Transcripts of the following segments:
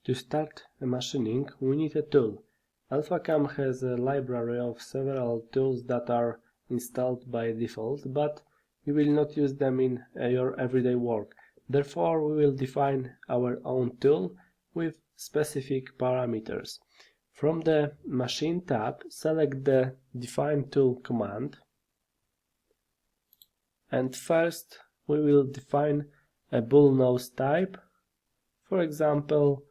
To start machining, we need a tool. Alphacam has a library of several tools that are installed by default, but you will not use them in your everyday work. Therefore, we will define our own tool with specific parameters. From the Machine tab, select the Define Tool command, and first we will define a bullnose type, for example,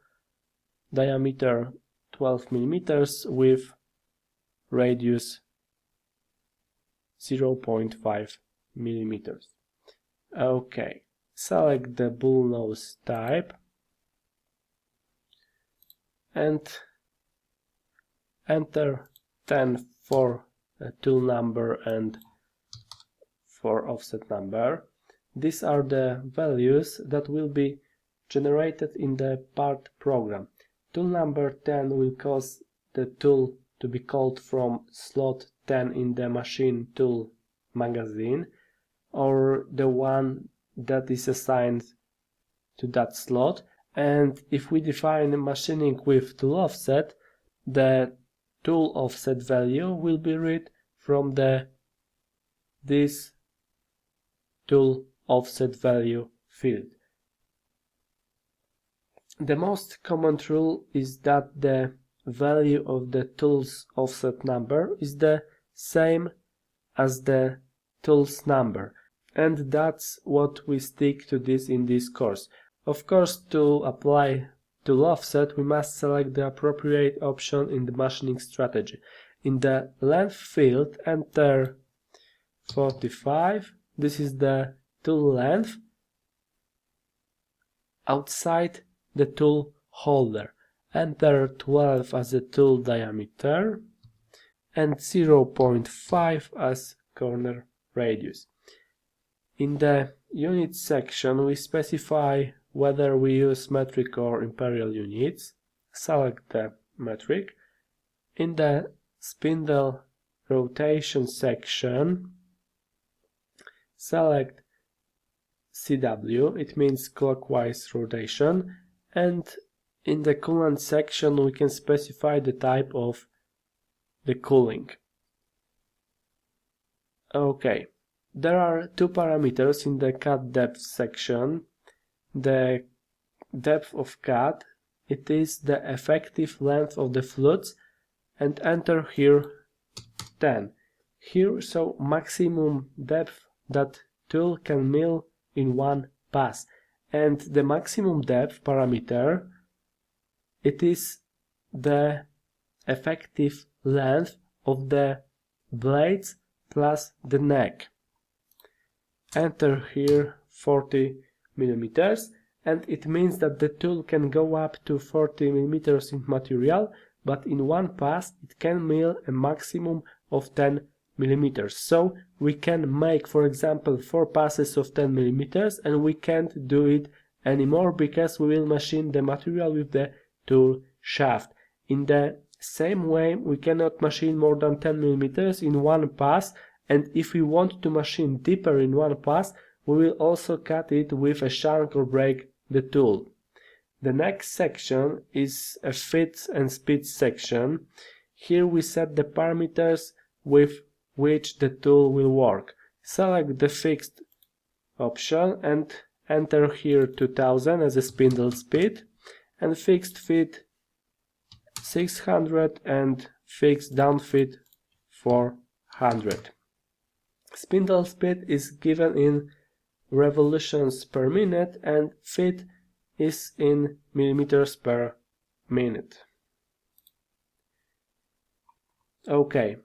diameter 12 mm with radius 0.5 mm. Okay, select the bullnose type and enter 10 for tool number and for offset number. These are the values that will be generated in the part program. Tool number 10 will cause the tool to be called from slot 10 in the machine tool magazine, or the one that is assigned to that slot. And if we define machining with tool offset, the tool offset value will be read from this tool offset value field. The most common rule is that the value of the tool's offset number is the same as the tool's number, and that's what we stick to this in this course. Of course, to apply tool offset, we must select the appropriate option in the machining strategy. In the length field, enter 45. This is the tool length outside the tool holder. Enter 12 as the tool diameter and 0.5 as corner radius. In the unit section, we specify whether we use metric or imperial units. Select the metric. In the spindle rotation section, select CW, it means clockwise rotation, and in the coolant section we can specify the type of the cooling. Okay, there are two parameters in the cut depth section. The depth of cut, it is the effective length of the flutes, and enter here 10. Here show maximum depth that tool can mill in one pass, and the maximum depth parameter, it is the effective length of the blades plus the neck. Enter here 40 millimeters, and it means that the tool can go up to 40 millimeters in material, but in one pass it can mill a maximum of 10 millimeters. So we can make, for example, 4 passes of 10 millimeters, and we can't do it anymore because we will machine the material with the tool shaft. In the same way, we cannot machine more than 10 millimeters in one pass, and if we want to machine deeper in one pass, we will also cut it with a shank or break the tool. The next section is a fit and speed section. Here we set the parameters with which the tool will work. Select the fixed option and enter here 2000 as a spindle speed, and fixed fit 600 and fixed down fit 400. Spindle speed is given in revolutions per minute and fit is in millimeters per minute. Okay,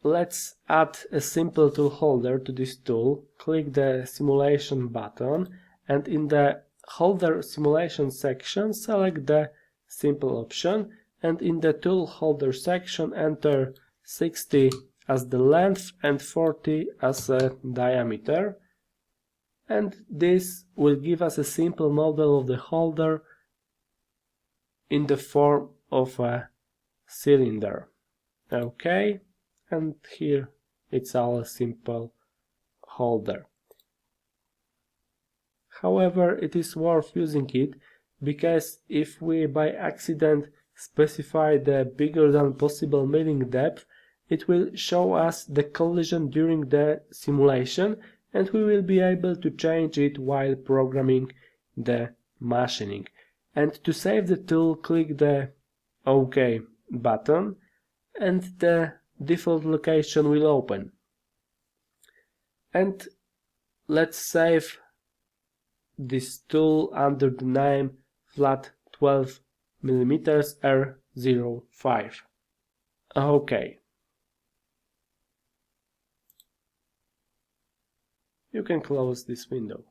let's add a simple tool holder to this tool. Click the simulation button, and in the holder simulation section select the simple option, and in the tool holder section enter 60 as the length and 40 as a diameter, and this will give us a simple model of the holder in the form of a cylinder. Okay, and here it's all a simple holder. However, it is worth using it because if we by accident specify the bigger than possible milling depth, it will show us the collision during the simulation, and we will be able to change it while programming the machining. And to save the tool, click the OK button, and the default location will open. And let's save this tool under the name flat 12mm R05. OK. You can close this window.